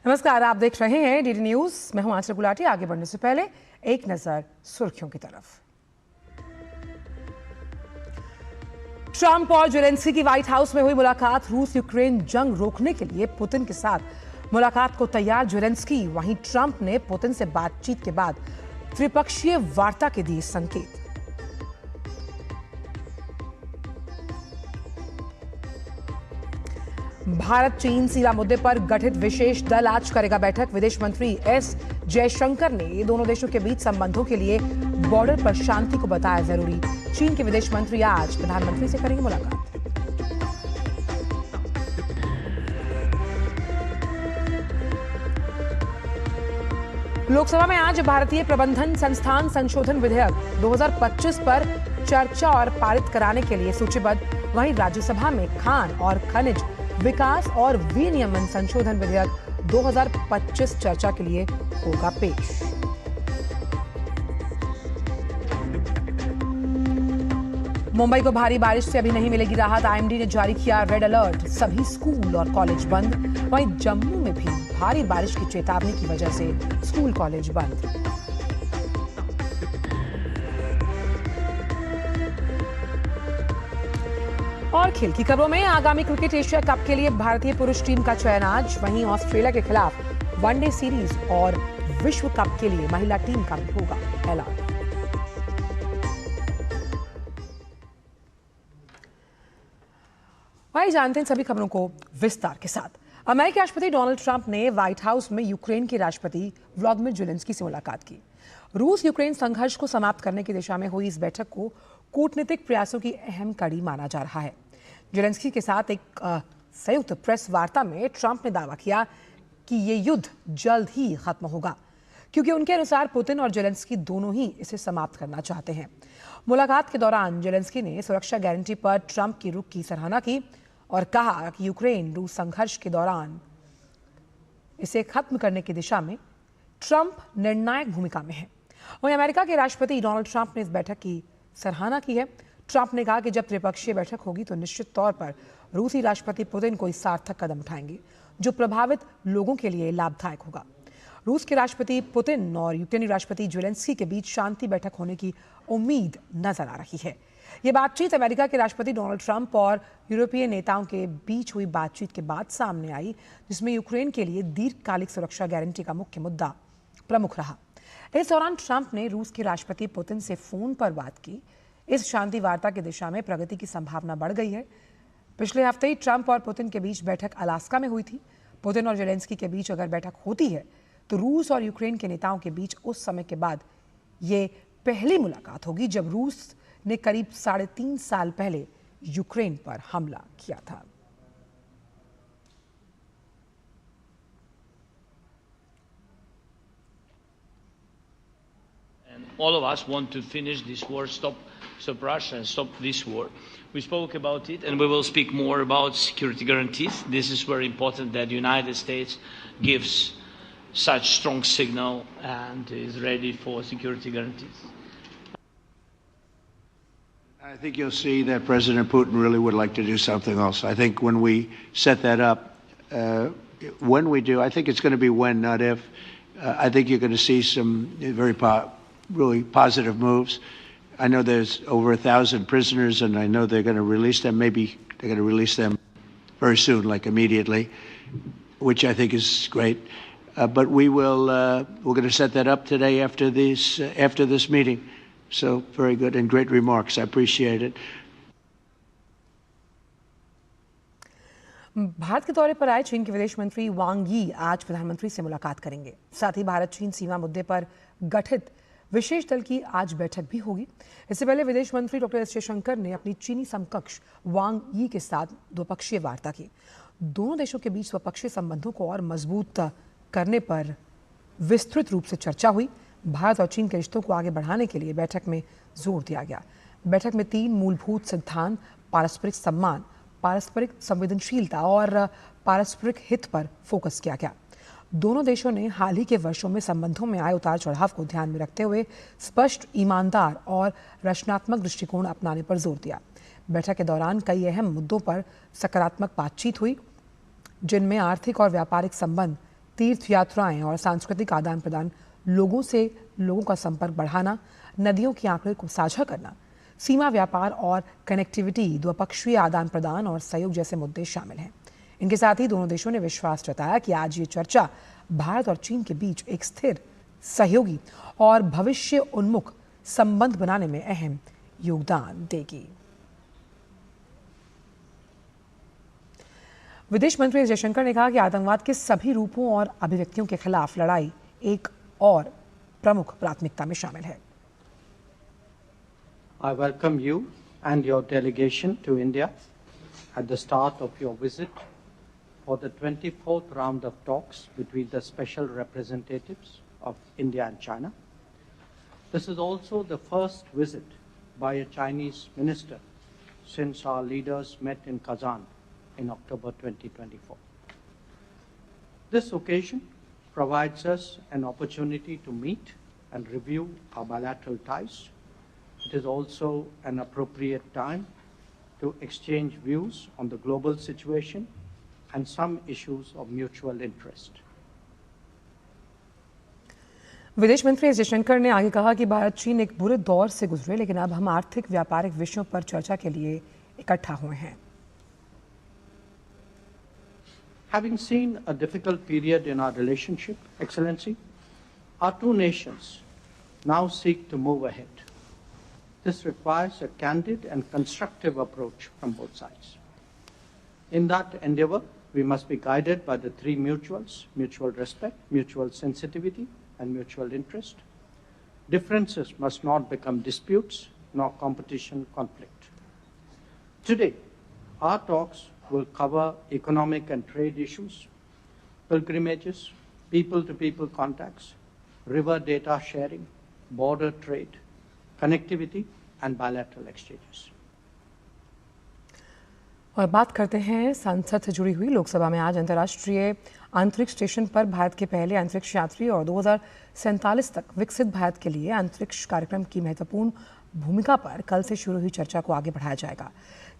नमस्कार, आप देख रहे हैं डीडी न्यूज। मैं हूं आंचल गुलाटी। आगे बढ़ने से पहले एक नजर सुर्खियों की तरफ। ट्रंप और जेलेंस्की की व्हाइट हाउस में हुई मुलाकात। रूस यूक्रेन जंग रोकने के लिए पुतिन के साथ मुलाकात को तैयार जेलेंस्की। वहीं ट्रंप ने पुतिन से बातचीत के बाद त्रिपक्षीय वार्ता के दिए संकेत। भारत चीन सीमा मुद्दे पर गठित विशेष दल आज करेगा बैठक। विदेश मंत्री एस जयशंकर ने दोनों देशों के बीच संबंधों के लिए बॉर्डर पर शांति को बताया जरूरी। चीन के विदेश मंत्री आज प्रधानमंत्री से करेंगे मुलाकात। लोकसभा में आज भारतीय प्रबंधन संस्थान संशोधन विधेयक 2025 पर चर्चा और पारित कराने के लिए सूचीबद्ध। वहीं राज्यसभा में खान और खनिज विकास और विनियमन संशोधन विधेयक 2025 चर्चा के लिए होगा पेश। मुंबई को भारी बारिश से अभी नहीं मिलेगी राहत। आईएमडी ने जारी किया रेड अलर्ट। सभी स्कूल और कॉलेज बंद। वहीं जम्मू में भी भारी बारिश की चेतावनी की वजह से स्कूल कॉलेज बंद। और खेल की खबरों में आगामी क्रिकेट एशिया कप के लिए भारतीय पुरुष टीम का चयन आज। वहीं ऑस्ट्रेलिया के खिलाफ वनडे सीरीज और विश्व कप के लिए महिला टीम का भी होगा ऐलान। भाई जानते हैं सभी खबरों को विस्तार के साथ। अमेरिकी राष्ट्रपति डोनाल्ड ट्रंप ने व्हाइट हाउस में यूक्रेन के राष्ट्रपति व्लादिमीर जेलेंस्की से मुलाकात की। रूस यूक्रेन संघर्ष को समाप्त करने की दिशा में हुई इस बैठक को कूटनीतिक प्रयासों की अहम कड़ी माना जा रहा है। जेलेंस्की के साथ एक संयुक्त प्रेस वार्ता में ट्रंप ने दावा किया कि ये युद्ध जल्द ही खत्म होगा, क्योंकि उनके अनुसार पुतिन और जेलेंस्की दोनों ही इसे समाप्त करना चाहते हैं। मुलाकात के दौरान जेलेंस्की ने सुरक्षा गारंटी पर ट्रंप की रुख की सराहना की और कहा कि यूक्रेन रूस संघर्ष के दौरान इसे खत्म करने की दिशा में ट्रंप निर्णायक भूमिका में है। वहीं अमेरिका के राष्ट्रपति डोनाल्ड ट्रंप ने इस बैठक की सराहना की है। ट्रंप ने कहा कि जब त्रिपक्षीय बैठक होगी तो निश्चित तौर पर रूसी राष्ट्रपति पुतिन कोई सार्थक कदम उठाएंगे जो प्रभावित लोगों के लिए लाभदायक होगा। रूस के राष्ट्रपति पुतिन और यूक्रेनी राष्ट्रपति जेलेंस्की के बीच शांति बैठक होने की उम्मीद नजर आ रही है। ये बातचीत अमेरिका के राष्ट्रपति डोनाल्ड ट्रंप और यूरोपीय नेताओं के बीच हुई बातचीत के बाद सामने आई, जिसमें यूक्रेन के लिए दीर्घकालिक सुरक्षा गारंटी का मुख्य मुद्दा प्रमुख रहा। इस दौरान ट्रंप ने रूस के राष्ट्रपति पुतिन से फोन पर बात की। इस शांति वार्ता की दिशा में प्रगति की संभावना बढ़ गई है। पिछले हफ्ते ही ट्रंप और पुतिन के बीच बैठक अलास्का में हुई थी। पुतिन और जेलेंस्की के बीच अगर बैठक होती है तो रूस और यूक्रेन के नेताओं के बीच उस समय के बाद ये पहली मुलाकात होगी जब रूस ने करीब 3.5 साल पहले यूक्रेन पर हमला किया था। All of us want to finish this war, stop Russia and stop this war. We spoke about it and we will speak more about security guarantees. This is very important that the United States gives such strong signal and is ready for security guarantees. I think you'll see that President Putin really would like to do something else. I think when we set that up, when we do, I think it's going to be when, not if. I think you're going to see some really positive moves. I know there's over 1,000 prisoners, and I know they're going to release them. Maybe they're going to release them very soon, like immediately, which I think is great. But we're going to set that up today after this meeting. So very good and great remarks. I appreciate it. Bharat के दौरे पर आए चीन के विदेश मंत्री वांग यी आज प्रधानमंत्री से मुलाकात करेंगे। साथ ही भारत चीन सीमा मुद्दे पर गठित विशेष दल की आज बैठक भी होगी। इससे पहले विदेश मंत्री डॉक्टर एस जयशंकर ने अपनी चीनी समकक्ष वांग यी के साथ द्विपक्षीय वार्ता की। दोनों देशों के बीच द्विपक्षीय संबंधों को और मजबूत करने पर विस्तृत रूप से चर्चा हुई। भारत और चीन के रिश्तों को आगे बढ़ाने के लिए बैठक में जोर दिया गया। बैठक में 3 मूलभूत सिद्धांत पारस्परिक सम्मान, पारस्परिक संवेदनशीलता और पारस्परिक हित पर फोकस किया गया। दोनों देशों ने हाल ही के वर्षों में संबंधों में आए उतार चढ़ाव को ध्यान में रखते हुए स्पष्ट, ईमानदार और रचनात्मक दृष्टिकोण अपनाने पर जोर दिया। बैठक के दौरान कई अहम मुद्दों पर सकारात्मक बातचीत हुई, जिनमें आर्थिक और व्यापारिक संबंध, तीर्थ यात्राएं और सांस्कृतिक आदान प्रदान, लोगों का संपर्क बढ़ाना, नदियों के आंकड़े को साझा करना, सीमा व्यापार और कनेक्टिविटी, द्विपक्षीय आदान प्रदान और सहयोग जैसे मुद्दे शामिल हैं। इनके साथ ही दोनों देशों ने विश्वास जताया कि आज ये चर्चा भारत और चीन के बीच एक स्थिर, सहयोगी और भविष्य उन्मुख संबंध बनाने में अहम योगदान देगी। विदेश मंत्री एस जयशंकर ने कहा कि आतंकवाद के सभी रूपों और अभिव्यक्तियों के खिलाफ लड़ाई एक और प्रमुख प्राथमिकता में शामिल है। I welcome you and your delegation to India at the start of your visit for the 24th round of talks between the special representatives of India and China. This is also the first visit by a Chinese minister since our leaders met in Kazan in October 2024. This occasion provides us an opportunity to meet and review our bilateral ties. It is also an appropriate time to exchange views on the global situation and some issues of mutual interest. विदेश मंत्री S Jaishankar ने आगे कहा कि भारत चीन एक बुरे दौर से गुजरे, लेकिन अब हम आर्थिक व्यापारिक विषयों पर चर्चा के लिए इकट्ठा हुए हैं। Having seen a difficult period in our relationship, Excellency, our two nations now seek to move ahead. This requires a candid and constructive approach from both sides. In that endeavor, we must be guided by the three mutuals: mutual respect, mutual sensitivity, and mutual interest. Differences must not become disputes, nor competition conflict. Today, our talks will cover economic and trade issues, pilgrimages, people-to-people contacts, river data sharing, border trade, connectivity, and bilateral exchanges. और बात करते हैं संसद से जुड़ी हुई। लोकसभा में आज अंतर्राष्ट्रीय अंतरिक्ष स्टेशन पर भारत के पहले अंतरिक्ष यात्री और 2047 तक विकसित भारत के लिए अंतरिक्ष कार्यक्रम की महत्वपूर्ण भूमिका पर कल से शुरू हुई चर्चा को आगे बढ़ाया जाएगा।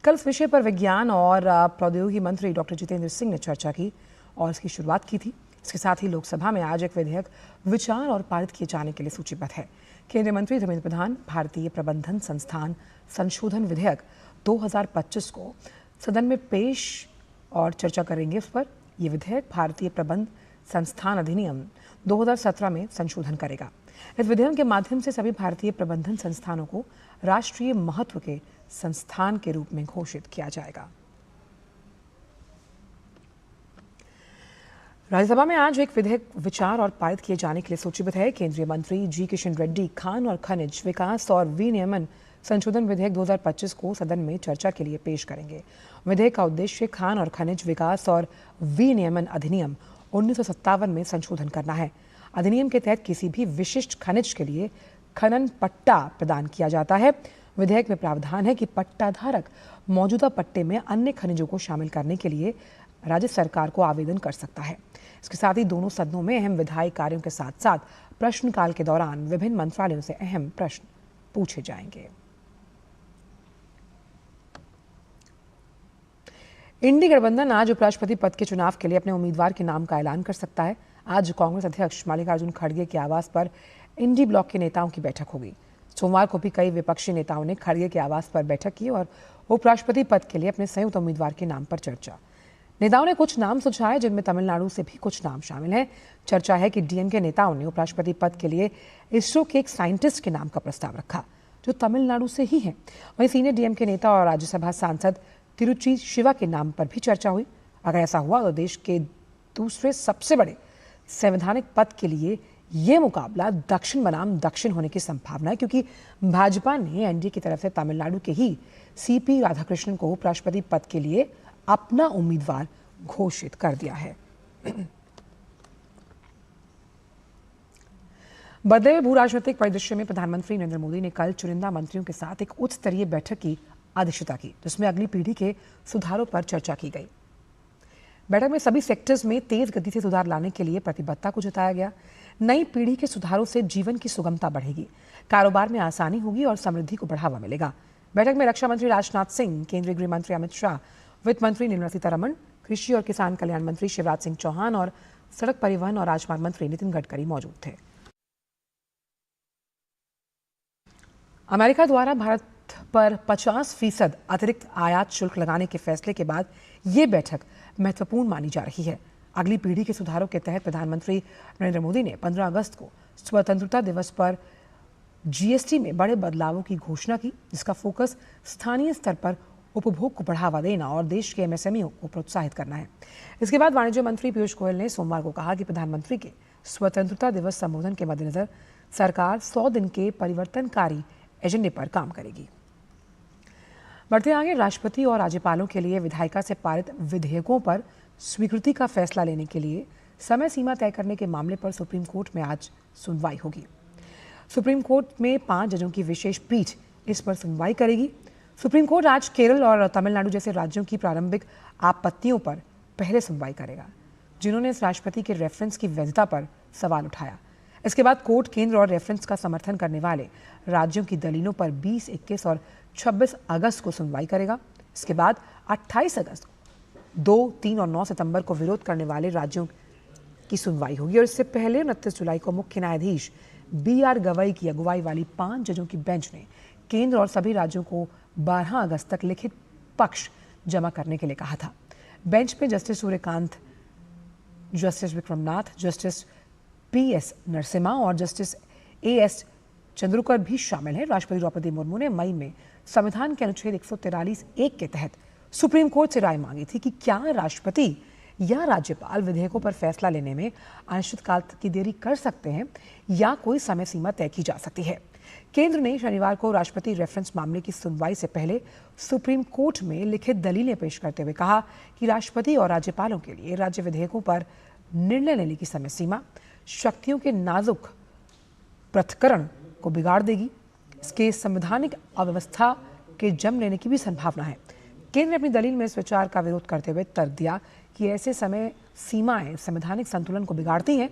कल इस विषय पर विज्ञान और प्रौद्योगिकी मंत्री डॉक्टर जितेंद्र सिंह ने चर्चा की और इसकी शुरुआत की थी। इसके साथ ही लोकसभा में आज एक विधेयक विचार और पारित किए जाने के लिए सूचीबद्ध है। केंद्रीय मंत्री धर्मेंद्र प्रधान भारतीय प्रबंधन संस्थान संशोधन विधेयक 2025 को सदन में पेश और चर्चा करेंगे। उस पर यह विधेयक भारतीय प्रबंध संस्थान अधिनियम 2017 में संशोधन करेगा। इस विधेयक के माध्यम से सभी भारतीय प्रबंधन संस्थानों को राष्ट्रीय महत्व के संस्थान के रूप में घोषित किया जाएगा। राज्यसभा में आज एक विधेयक विचार और पारित किए जाने के लिए सूचीबद्ध है। केंद्रीय मंत्री जी किशन रेड्डी खान और खनिज विकास और विनियमन संशोधन विधेयक 2025 को सदन में चर्चा के लिए पेश करेंगे। विधेयक का उद्देश्य खान और खनिज विकास और विनियमन अधिनियम 1957 में संशोधन करना है। अधिनियम के तहत किसी भी विशिष्ट खनिज के लिए खनन पट्टा प्रदान किया जाता है। विधेयक में प्रावधान है कि पट्टाधारक मौजूदा पट्टे में अन्य खनिजों को शामिल करने के लिए राज्य सरकार को आवेदन कर सकता है। इसके साथ ही दोनों सदनों में अहम विधायी कार्यों के साथ साथ प्रश्नकाल के दौरान विभिन्न मंत्रालयों से अहम प्रश्न पूछे जाएंगे। इंडी गठबंधन आज उपराष्ट्रपति पद के चुनाव के लिए अपने उम्मीदवार के नाम का ऐलान कर सकता है। आज कांग्रेस अध्यक्ष मल्लिकार्जुन खड़गे के आवास पर इंडी ब्लॉक के नेताओं की बैठक होगी। सोमवार को भी कई विपक्षी नेताओं ने खड़गे के आवास पर बैठक की और उपराष्ट्रपति पद के लिए अपने संयुक्त उम्मीदवार के नाम पर चर्चा। नेताओं ने कुछ नाम सुझाए, जिनमें तमिलनाडु से भी कुछ नाम शामिल हैं। चर्चा है कि डीएमके नेताओं ने उपराष्ट्रपति पद के लिए इसरो के एक साइंटिस्ट के नाम का प्रस्ताव रखा, जो तमिलनाडु से ही है। वहीं सीनियर डीएमके नेता और राज्यसभा सांसद तिरुचि शिवा के नाम पर भी चर्चा हुई। अगर ऐसा हुआ तो देश के दूसरे सबसे बड़े संवैधानिक पद के लिए ये मुकाबला दक्षिण बनाम दक्षिण होने की संभावना है, क्योंकि भाजपा ने एनडीए की तरफ से तमिलनाडु के ही सीपी राधाकृष्णन को उपराष्ट्रपति पद के लिए अपना उम्मीदवार घोषित कर दिया है। बदले हुए भू राजनीतिक परिदृश्य में प्रधानमंत्री नरेंद्र मोदी ने कल चुनिंदा मंत्रियों के साथ एक उच्च स्तरीय बैठक की अध्यक्षता की, जिसमें अगली पीढ़ी के सुधारों पर चर्चा की गई। बैठक में सभी सेक्टर्स में तेज गति से सुधार लाने के लिए प्रतिबद्धता को जताया गया। नई पीढ़ी के सुधारों से जीवन की सुगमता बढ़ेगी, कारोबार में आसानी होगी और समृद्धि को बढ़ावा मिलेगा। बैठक में रक्षा मंत्री राजनाथ सिंह, केंद्रीय गृह मंत्री अमित शाह, वित्त मंत्री निर्मला सीतारमण, कृषि और किसान कल्याण मंत्री शिवराज सिंह चौहान और सड़क परिवहन और राजमार्ग मंत्री नितिन गडकरी मौजूद थे। अमेरिका द्वारा भारत पर 50% अतिरिक्त आयात शुल्क लगाने के फैसले के बाद ये बैठक महत्वपूर्ण मानी जा रही है। अगली पीढ़ी के सुधारों के तहत प्रधानमंत्री नरेंद्र मोदी ने 15 अगस्त को स्वतंत्रता दिवस पर जीएसटी में बड़े बदलावों की घोषणा की, जिसका फोकस स्थानीय स्तर पर उपभोग को बढ़ावा देना और देश के एमएसएमई को प्रोत्साहित करना है। इसके बाद वाणिज्य मंत्री पीयूष गोयल ने सोमवार को कहा कि प्रधानमंत्री के स्वतंत्रता दिवस संबोधन के मद्देनजर सरकार 100 दिन के परिवर्तनकारी एजेंडे पर काम करेगी। बढ़ते आगे, राष्ट्रपति और राज्यपालों के लिए विधायिका से पारित विधेयकों पर स्वीकृति का फैसला लेने के लिए समय सीमा तय करने के मामले पर सुप्रीम कोर्ट में आज सुनवाई होगी। सुप्रीम कोर्ट में 5 जजों की विशेष पीठ इस पर सुनवाई करेगी। सुप्रीम कोर्ट आज केरल और तमिलनाडु जैसे राज्यों की प्रारंभिक आपत्तियों पर पहले सुनवाई करेगा, जिन्होंने इस राष्ट्रपति के रेफरेंस की वैधता पर सवाल उठाया। इसके बाद कोर्ट केंद्र और रेफरेंस का समर्थन करने वाले राज्यों की दलीलों पर 20, 21 और 26 अगस्त को सुनवाई करेगा। इसके बाद 28 अगस्त, 2, 3 और 9 सितंबर को विरोध करने वाले राज्यों की सुनवाई होगी और इससे पहले 29 जुलाई को मुख्य न्यायाधीश BR गवई की अगुवाई वाली 5 जजों की बेंच ने केंद्र और सभी राज्यों को 12 अगस्त तक लिखित पक्ष जमा करने के लिए कहा था। बेंच में justice Suryakant, justice Vikram Nath, justice PS Narasimha और जस्टिस AS चंद्रकर भी शामिल हैं। राष्ट्रपति द्रौपदी मुर्मू ने मई में संविधान के अनुच्छेद 143(1) के तहत सुप्रीम कोर्ट से राय मांगी थी कि क्या राष्ट्रपति या राज्यपाल विधेयकों पर फैसला लेने में अनिश्चितकाल तक की देरी कर सकते हैं या कोई समय सीमा तय की जा सकती है। केंद्र ने शनिवार को राष्ट्रपति रेफरेंस मामले की सुनवाई से पहले सुप्रीम कोर्ट में लिखित दलीलें पेश करते हुए कहा कि राष्ट्रपति और राज्यपालों के लिए राज्य विधेयकों पर निर्णय लेने की समय सीमा शक्तियों के नाजुक पृथक्करण को बिगाड़ देगी। इसके संवैधानिक अव्यवस्था के जन्म लेने की भी संभावना है। केंद्र ने अपनी दलील में इस विचार का विरोध करते हुए तर्क दिया कि ऐसे समय सीमाएं संवैधानिक संतुलन को बिगाड़ती हैं।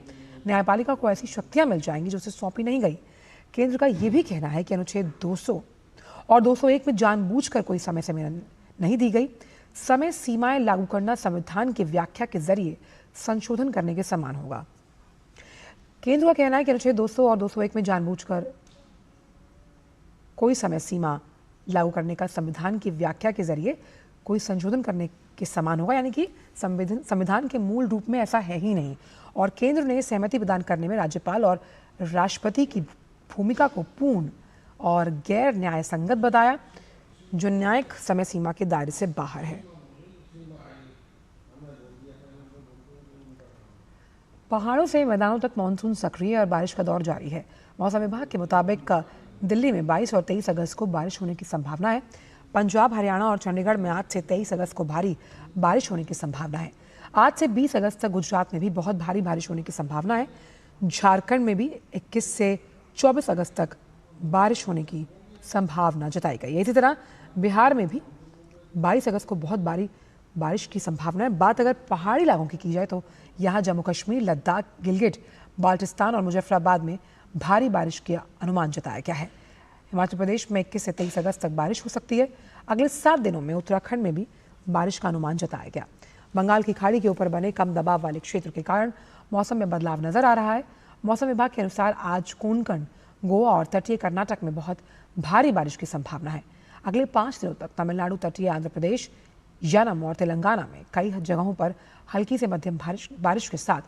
न्यायपालिका को ऐसी शक्तियां मिल जाएंगी जो उसे सौंपी नहीं गई। केंद्र का यह भी कहना है कि अनुच्छेद 200 और 201 में जानबूझकर कोई समय सीमा नहीं दी गई। समय सीमाएं लागू करना संविधान की व्याख्या के जरिए संशोधन करने के समान होगा। केंद्र का कहना है कि अनुच्छेद 200 और 201 में जानबूझकर कोई समय सीमा लागू करने का संविधान की व्याख्या के जरिए कोई संशोधन करने के समान होगा, यानी कि संविधान के मूल रूप में ऐसा है ही नहीं। और केंद्र ने सहमति प्रदान करने में राज्यपाल और राष्ट्रपति की भूमिका को पूर्ण और गैर न्याय संगत बताया, जो न्यायिक समय सीमा के दायरे से बाहर है। पहाड़ों से मैदानों तक मानसून सक्रिय और बारिश का दौर जारी है। मौसम विभाग के मुताबिक दिल्ली में 22 और 23 अगस्त को बारिश होने की संभावना है। पंजाब, हरियाणा और चंडीगढ़ में आज से 23 अगस्त को भारी बारिश होने की संभावना है। आज से 20 अगस्त तक गुजरात में भी बहुत भारी बारिश होने की संभावना है। झारखंड में भी 21 से 24 अगस्त तक बारिश होने की संभावना जताई गई है। इसी तरह बिहार में भी 22 अगस्त को बहुत भारी बारिश की संभावना है। बात अगर पहाड़ी इलाकों की जाए तो यहाँ जम्मू कश्मीर, लद्दाख, गिलगिट, बाल्टिस्तान और मुजफ्फराबाद में भारी बारिश का अनुमान जताया गया है। हिमाचल प्रदेश में 21 से 23 अगस्त तक बारिश हो सकती है। अगले 7 दिनों में उत्तराखंड में भी बारिश का अनुमान जताया गया। बंगाल की खाड़ी के ऊपर बने कम दबाव वाले क्षेत्र के कारण मौसम में बदलाव नजर आ रहा है। मौसम विभाग के अनुसार आज कोंकण, गोवा और तटीय कर्नाटक में बहुत भारी बारिश की संभावना है। अगले 5 दिनों तक तमिलनाडु, तटीय आंध्र प्रदेश, यानम और तेलंगाना में कई जगहों पर हल्की से मध्यम बारिश के साथ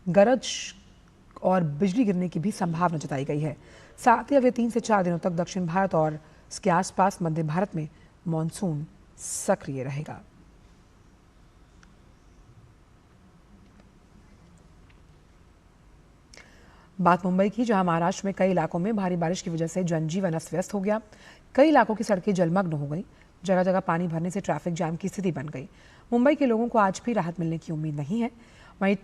गरज और बिजली गिरने की भी संभावना जताई गई है। साथ ही अगले 3 से 4 दिनों तक दक्षिण भारत और इसके आसपास मध्य भारत में मॉनसून सक्रिय रहेगा। बात मुंबई की, जहां महाराष्ट्र में कई इलाकों में भारी बारिश की वजह से जनजीवन अस्त व्यस्त हो गया। कई इलाकों की सड़कें जलमग्न हो गई। जगह जगह पानी भरने से ट्रैफिक जाम की स्थिति बन गई। मुंबई के लोगों को आज भी राहत मिलने की उम्मीद नहीं है। वहीं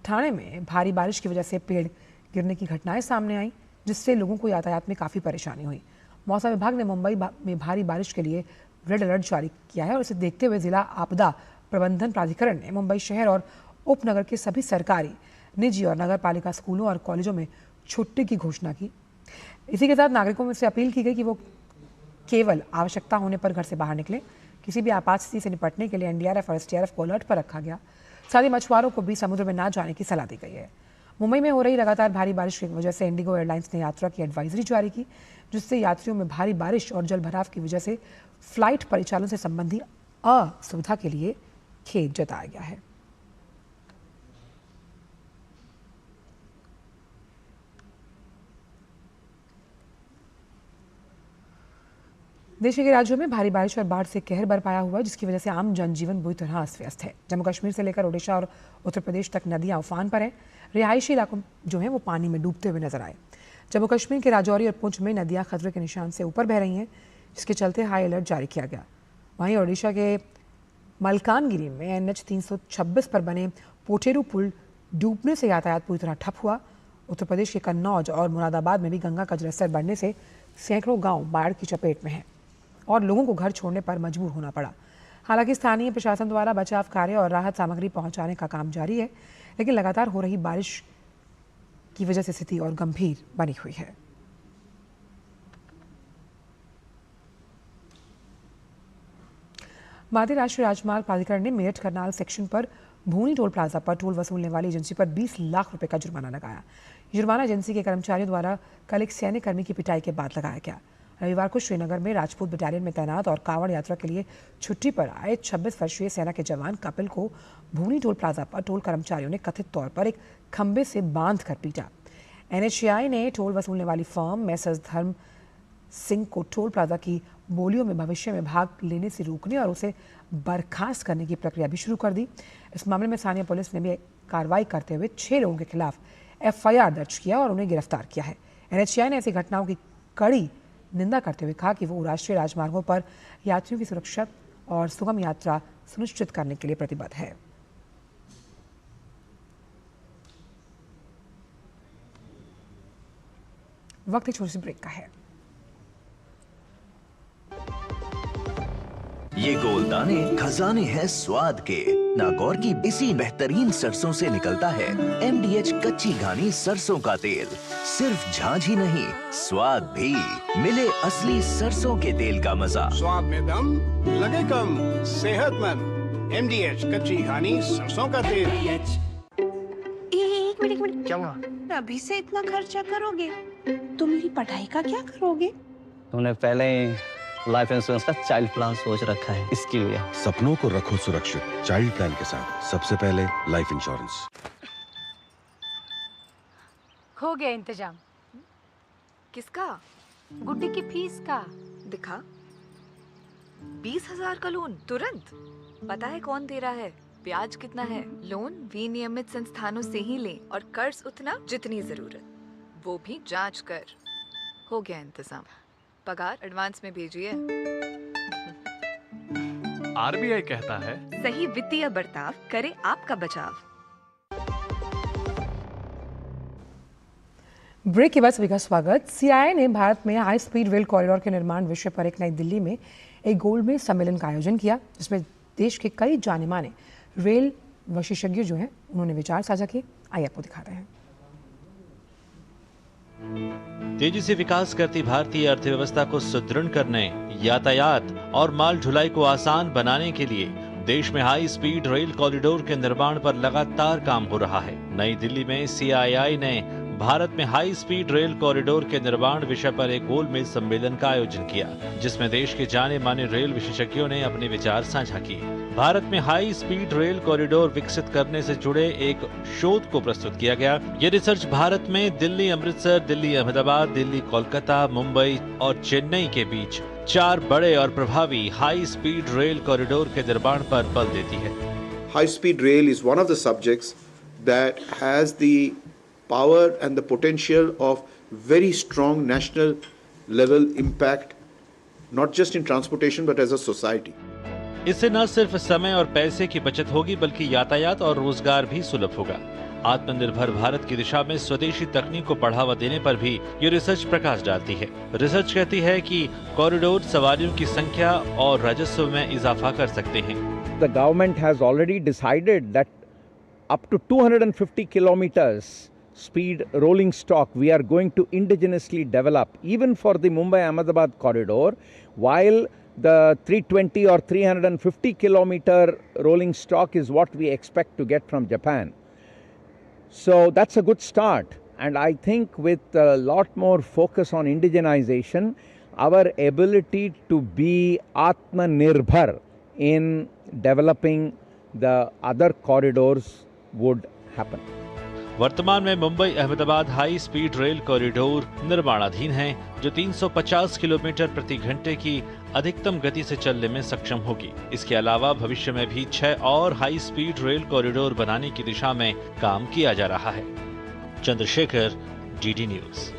ठाणे में भारी बारिश की वजह से पेड़ गिरने की घटनाएं सामने आई, जिससे लोगों को यातायात में काफ़ी परेशानी हुई। मौसम विभाग ने मुंबई में भारी बारिश के लिए रेड अलर्ट जारी किया है और इसे देखते हुए जिला आपदा प्रबंधन प्राधिकरण ने मुंबई शहर और उपनगर के सभी सरकारी, निजी और नगर पालिका स्कूलों और कॉलेजों में छुट्टी की घोषणा की। इसी के साथ नागरिकों से अपील की गई कि वो केवल आवश्यकता होने पर घर से बाहर निकलें। किसी भी आपात स्थिति से निपटने के लिए एनडीआरएफ और एसडीआरएफ को अलर्ट पर रखा गया। साथ ही मछुआरों को भी समुद्र में ना जाने की सलाह दी गई है। मुंबई में हो रही लगातार भारी बारिश की वजह से इंडिगो एयरलाइंस ने यात्रा की एडवाइजरी जारी की, जिससे यात्रियों में भारी बारिश और जलभराव की वजह से फ्लाइट परिचालन से संबंधी असुविधा के लिए खेद जताया गया है। देश के राज्यों में भारी बारिश और बाढ़ से कहर बरपाया हुआ है, जिसकी वजह से आम जनजीवन बुरी तरह अस्त व्यस्त है। जम्मू कश्मीर से लेकर ओडिशा और उत्तर प्रदेश तक नदियां उफान पर हैं। रिहायशी इलाकों जो हैं वो पानी में डूबते हुए नजर आए। जम्मू कश्मीर के राजौरी और पुंछ में नदियां खतरे के निशान से ऊपर बह रही हैं, जिसके चलते हाई अलर्ट जारी किया गया। वहीं ओडिशा के मलकानगिरी में NH 326 पर बने पोटेरू पुल डूबने से यातायात पूरी तरह ठप हुआ। उत्तर प्रदेश के कन्नौज और मुरादाबाद में भी गंगा का जलस्तर बढ़ने से सैकड़ों गांव बाढ़ की चपेट में हैं और लोगों को घर छोड़ने पर मजबूर होना पड़ा। हालांकि स्थानीय प्रशासन द्वारा बचाव कार्य और राहत सामग्री पहुंचाने का काम जारी है, लेकिन लगातार हो रही बारिश की वजह से स्थिति और गंभीर बनी हुई है। भारतीय राष्ट्रीय राजमार्ग प्राधिकरण ने मेरठ करनाल सेक्शन पर भूनी टोल प्लाजा पर टोल वसूलने वाली एजेंसी पर 20 लाख रुपए का जुर्माना लगाया। जुर्माना एजेंसी के कर्मचारियों द्वारा कल एक सैन्य कर्मी की पिटाई के बाद लगाया गया। रविवार को श्रीनगर में राजपूत बटालियन में तैनात और कांवड़ यात्रा के लिए छुट्टी पर आए 26 वर्षीय सेना के जवान कपिल को भूनी टोल प्लाजा पर टोल कर्मचारियों ने कथित तौर पर एक खंबे से बांध कर पीटा। NHAI ने टोल वसूलने वाली फर्म मैसर्स धर्म सिंह को टोल प्लाजा की बोलियों में भविष्य में भाग लेने से रोकने और उसे बर्खास्त करने की प्रक्रिया भी शुरू कर दी। इस मामले में स्थानीय पुलिस ने भी कार्रवाई करते हुए 6 लोगों के खिलाफ FIR दर्ज किया और उन्हें गिरफ्तार किया है। NHAI ने ऐसी घटनाओं की कड़ी निंदा करते हुए कहा कि वो राष्ट्रीय राजमार्गों पर यात्रियों की सुरक्षा और सुगम यात्रा सुनिश्चित करने के लिए प्रतिबद्ध है। वक्त एक छोटी सी ब्रेक का है। ये गोलदाने खजाने हैं स्वाद के। नागौर की इसी बेहतरीन सरसों से निकलता है MDH कच्ची घानी सरसों का तेल। सिर्फ झांझ ही नहीं, स्वाद भी। मिले असली सरसों के तेल का मजा। स्वाद में दम लगे कम, सेहतमंद MDH कच्ची घानी सरसों का तेल। एक मिनट क्या हुआ? अभी से इतना खर्चा करोगे तो मेरी पढ़ाई का क्या करोगे? तुमने पहले लाइफ इंश्योरेंस का चाइल्ड प्लान सोच रखा है, इसके लिए। सपनों को रखो सुरक्षित चाइल्ड प्लान के साथ। सबसे पहले लाइफ इंश्योरेंस। हो गया इंतजाम। किसका? गुड्डी की फीस का। दिखा। 20,000 का लोन तुरंत। पता है कौन दे रहा है, ब्याज कितना है? लोन विनियमित संस्थानों से ही लें और कर्ज उतना जितनी जरूरत, वो भी जांच कर। हो गया इंतजाम। पगार एडवांस में भेजिए। RBI कहता है सही वित्तीय बर्ताव करे आपका बचाव। ब्रेक के बाद सभी का स्वागत। CII ने भारत में हाई स्पीड रेल कॉरिडोर के निर्माण विषय पर एक नई दिल्ली में एक गोलमेज सम्मेलन का आयोजन किया, जिसमें देश के कई जाने माने रेल विशेषज्ञ जो हैं उन्होंने विचार साझा किए। आइए आपको दिखाते हैं। तेजी से विकास करती भारतीय अर्थव्यवस्था को सुदृढ़ करने, यातायात और माल ढुलाई को आसान बनाने के लिए देश में हाई स्पीड रेल कॉरिडोर के निर्माण पर लगातार काम हो रहा है। नई दिल्ली में CII ने भारत में हाई स्पीड रेल कॉरिडोर के निर्माण विषय पर एक गोलमेज सम्मेलन का आयोजन किया, जिसमें देश के जाने माने रेल विशेषज्ञों ने अपने विचार साझा किए। भारत में हाई स्पीड रेल कॉरिडोर विकसित करने से जुड़े एक शोध को प्रस्तुत किया गया। ये रिसर्च भारत में दिल्ली अमृतसर, दिल्ली अहमदाबाद, दिल्ली कोलकाता, मुंबई और चेन्नई के बीच 4 बड़े और प्रभावी हाई स्पीड रेल कॉरिडोर के निर्माण पर बल देती है। High speed rail is one of the subjects that has the power and the potential of very strong national level impact, not just in transportation but as a society. इससे न सिर्फ समय और पैसे की बचत होगी, बल्कि यातायात और रोजगार भी सुलभ होगा। आत्मनिर्भर भारत की दिशा में स्वदेशी तकनीक को बढ़ावा देने पर भी ये रिसर्च प्रकाश डालती है। रिसर्च कहती है कि कॉरिडोर सवारियों की संख्या और राजस्व में इजाफा कर सकते हैं। the government has already decided that up to 250 kilometers speed rolling stock we are going to indigenously develop, even for the Mumbai-Ahmedabad corridor, while the 320 or 350 kilometer rolling stock is what we expect to get from Japan. So that's a good start. And I think with a lot more focus on indigenization, our ability to be Atmanirbhar in developing the other corridors would happen. वर्तमान में Mumbai Ahmedabad high speed rail corridor निर्माणाधीन है, जो 350 kilometre प्रति घंटे की अधिकतम गति से चलने में सक्षम होगी। इसके अलावा भविष्य में भी 6 और हाई स्पीड रेल कॉरिडोर बनाने की दिशा में काम किया जा रहा है। Chandrashekhar, DD news.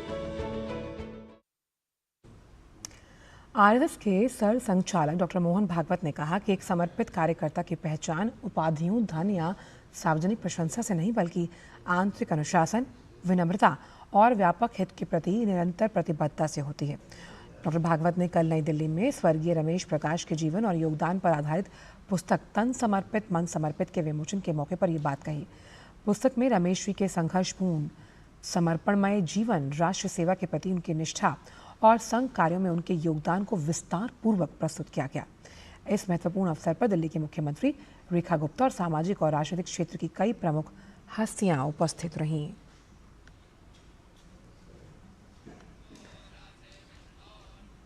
आरएसएस के सर संचालक डॉक्टर मोहन भागवत ने कहा कि एक समर्पित कार्यकर्ता की पहचान उपाधियों, धन या सार्वजनिक प्रशंसा से नहीं, बल्कि आंतरिक अनुशासन, विनम्रता और व्यापक हित के प्रति निरंतर प्रतिबद्धता से होती है। डॉक्टर भागवत ने कल नई दिल्ली में स्वर्गीय रमेश प्रकाश के जीवन और योगदान पर आधारित पुस्तक तन समर्पित मन समर्पित के विमोचन के मौके पर ये बात कही। पुस्तक में रमेश जी के संघर्षपूर्ण समर्पणमय जीवन, राष्ट्र सेवा के प्रति उनकी निष्ठा और संघ कार्यों में उनके योगदान को विस्तार पूर्वक प्रस्तुत किया गया। इस महत्वपूर्ण अवसर पर दिल्ली के मुख्यमंत्री रेखा गुप्ता और सामाजिक और राजनीतिक क्षेत्र की कई प्रमुख हस्तियां उपस्थित रहीं।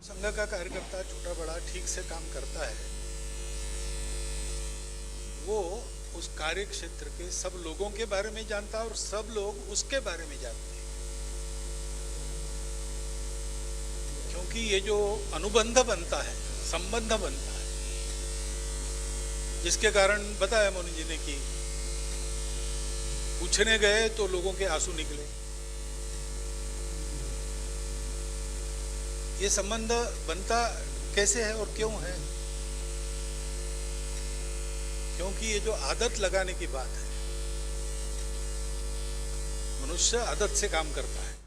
संघ का कार्यकर्ता छोटा बड़ा ठीक से काम करता है, वो उस कार्य क्षेत्र के सब लोगों के बारे में जानता है और सब लोग उसके बारे में जानते हैं, क्योंकि ये जो अनुबंध बनता है, संबंध बनता है, जिसके कारण बताया मोनी जी ने कि पूछने गए तो लोगों के आंसू निकले। ये संबंध बनता कैसे है और क्यों है? क्योंकि ये जो आदत लगाने की बात है, मनुष्य आदत से काम करता है।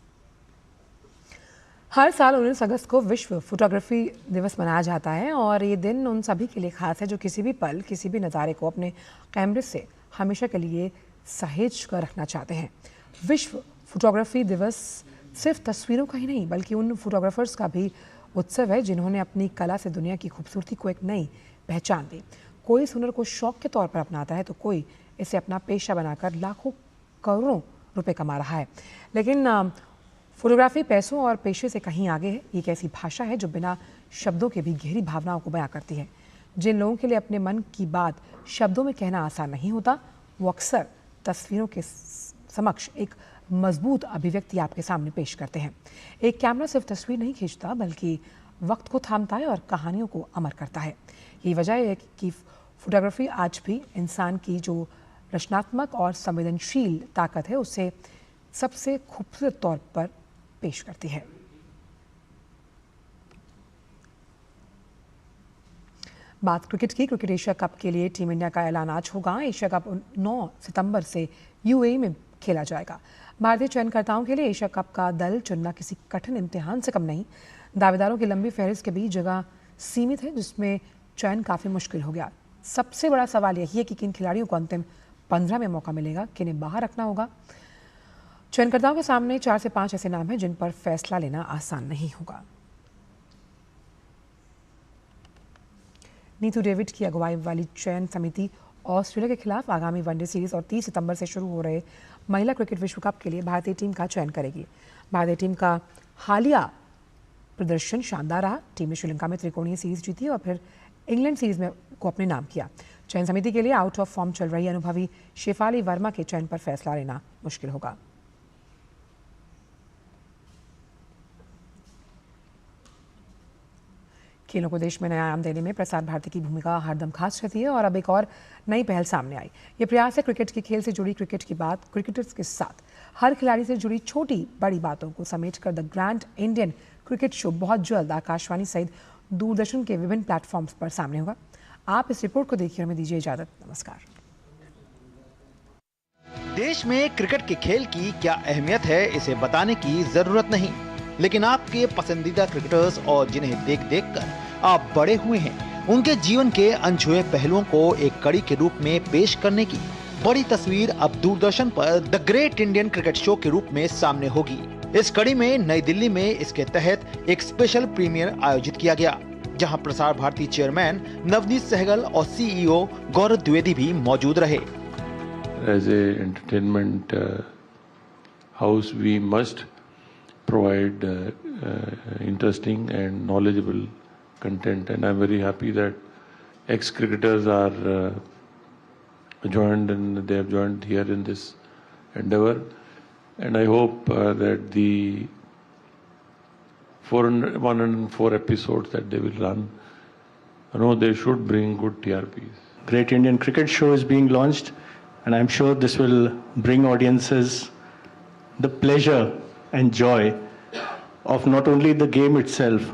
हर साल 19 अगस्त को विश्व फोटोग्राफी दिवस मनाया जाता है और ये दिन उन सभी के लिए खास है जो किसी भी पल, किसी भी नज़ारे को अपने कैमरे से हमेशा के लिए सहेज कर रखना चाहते हैं। विश्व फोटोग्राफी दिवस सिर्फ तस्वीरों का ही नहीं, बल्कि उन फोटोग्राफर्स का भी उत्सव है जिन्होंने अपनी कला से दुनिया की खूबसूरती को एक नई पहचान दी। कोई इस हुनर को शौक के तौर पर अपनाता है तो कोई इसे अपना पेशा बनाकर लाखों करोड़ों रुपए कमा रहा है। लेकिन फोटोग्राफी पैसों और पेशे से कहीं आगे है। एक ऐसी भाषा है जो बिना शब्दों के भी गहरी भावनाओं को बयां करती है। जिन लोगों के लिए अपने मन की बात शब्दों में कहना आसान नहीं होता, वो अक्सर तस्वीरों के समक्ष एक मजबूत अभिव्यक्ति आपके सामने पेश करते हैं। एक कैमरा सिर्फ तस्वीर नहीं खींचता, बल्कि वक्त को थामता है और कहानियों को अमर करता है। यही वजह है कि फोटोग्राफी आज भी इंसान की जो रचनात्मक और संवेदनशील ताकत है, उसे सबसे खूबसूरत तौर पर पेश करती है। बात क्रिकेट की। क्रिकेट एशिया कप के लिए टीम इंडिया का ऐलान आज होगा। एशिया कप 9 सितंबर से यूएई में खेला जाएगा। भारतीय चयनकर्ताओं के लिए एशिया कप का दल चुनना किसी कठिन इम्तिहान से कम नहीं। दावेदारों की लंबी फहरिस्त के बीच जगह सीमित है, जिसमें चयन काफ़ी मुश्किल हो गया। सबसे बड़ा सवाल यही है कि किन खिलाड़ियों को अंतिम 15 में मौका मिलेगा, किन्हें बाहर रखना होगा। चयनकर्ताओं के सामने 4 से 5 ऐसे नाम हैं जिन पर फैसला लेना आसान नहीं होगा। नीतू डेविड की अगुवाई वाली चयन समिति ऑस्ट्रेलिया के खिलाफ आगामी वनडे सीरीज और 30 सितंबर से शुरू हो रहे महिला क्रिकेट विश्व कप के लिए भारतीय टीम का चयन करेगी। भारतीय टीम का हालिया प्रदर्शन शानदार रहा। टीम ने श्रीलंका में त्रिकोणीय सीरीज जीती और फिर इंग्लैंड सीरीज में को अपने नाम किया। चयन समिति के लिए आउट ऑफ फॉर्म चल रही अनुभवी शेफाली वर्मा के चयन पर फैसला लेना मुश्किल होगा। खेलों को देश में नया आयाम देने में प्रसार भारती की भूमिका हरदम खास रहती है और अब एक और नई पहल सामने आई। ये प्रयास है क्रिकेट के खेल से जुड़ी क्रिकेट की बात क्रिकेटर्स के साथ हर खिलाड़ी से जुड़ी छोटी बड़ी बातों को समेटकर the grand Indian cricket show बहुत जल्द आकाशवाणी सहित दूरदर्शन के विभिन्न प्लेटफॉर्म्स पर सामने होगा। आप इस रिपोर्ट को देखिए और हमें दीजिए इजाजत। नमस्कार। देश में क्रिकेट के खेल की क्या अहमियत है, इसे बताने की जरूरत नहीं, लेकिन आपके पसंदीदा क्रिकेटर्स और जिन्हें देख देख कर आप बड़े हुए हैं, उनके जीवन के अनछुए पहलुओं को एक कड़ी के रूप में पेश करने की बड़ी तस्वीर अब दूरदर्शन पर the great Indian cricket show के रूप में सामने होगी। इस कड़ी में नई दिल्ली में इसके तहत एक स्पेशल प्रीमियर आयोजित किया गया, जहां प्रसार भारती चेयरमैन नवनीत सहगल और सीईओ गौरव द्विवेदी भी मौजूद रहे। As a entertainment house, we must provide interesting and knowledgeable content, and I'm very happy that ex-cricketers are joined, and they have joined here in this endeavor, and I hope that the 104 episodes that they will run, they should bring good TRPs. Great Indian Cricket Show is being launched, and I'm sure this will bring audiences the pleasure and joy of not only the game itself,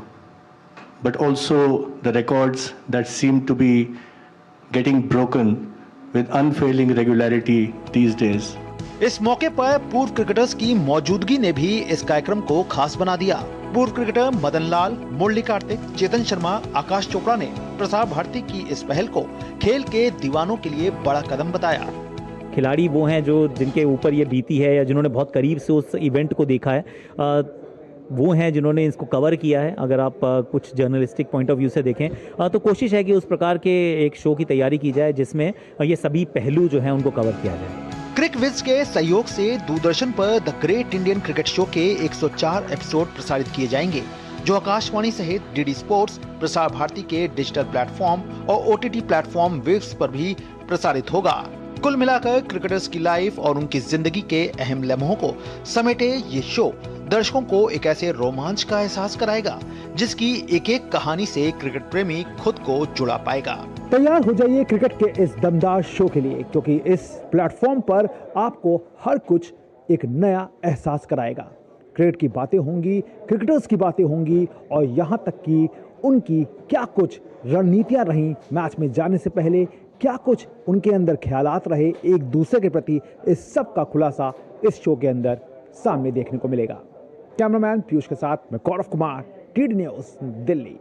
but also the records that seem to be getting broken with unfailing regularity these days. इस मौके पर पूर्व cricketers की मौजूदगी ने भी इस कार्यक्रम को खास बना दिया। पूर्व क्रिकेटर मदन लाल, मुरली कार्तिक, चेतन शर्मा, आकाश चोपड़ा ने प्रसार भारती की इस पहल को खेल के दीवानों के लिए बड़ा कदम बताया। खिलाड़ी वो हैं जो जिनके ऊपर ये बीती है या जिन्होंने बहुत करीब से उस इवेंट को देखा है, वो हैं जिन्होंने इसको कवर किया है। अगर आप कुछ जर्नलिस्टिक पॉइंट ऑफ व्यू से देखें तो कोशिश है कि उस प्रकार के एक शो की तैयारी की जाए जिसमें ये सभी पहलू जो हैं उनको कवर किया जाए। क्रिकविज के सहयोग से दूरदर्शन पर the great Indian cricket show के 104 एपिसोड प्रसारित किए जाएंगे, जो आकाशवाणी सहित डीडी स्पोर्ट्स, प्रसार भारती के डिजिटल प्लेटफॉर्म और ओटीटी प्लेटफॉर्म वेव्स पर भी प्रसारित होगा। कुल मिलाकर क्रिकेटर्स की लाइफ और उनकी जिंदगी के अहम लम्हों को समेटे ये शो दर्शकों को एक ऐसे रोमांच का एहसास कराएगा जिसकी एक एक कहानी से क्रिकेट प्रेमी खुद को जुड़ा पाएगा। तैयार हो जाइए क्रिकेट के इस दमदार शो के लिए, क्योंकि इस प्लेटफॉर्म पर आपको हर कुछ एक नया एहसास कराएगा। क्रिकेट की बातें होंगी, क्रिकेटर्स की बातें होंगी और यहाँ तक कि उनकी क्या कुछ रणनीतियाँ रहीं मैच में जाने से पहले, क्या कुछ उनके अंदर ख्यालात रहे एक दूसरे के प्रति, इस सब का खुलासा इस शो के अंदर सामने देखने को मिलेगा। कैमरामैन पीयूष के साथ मैं गौरव कुमार, डीडी न्यूज़, दिल्ली।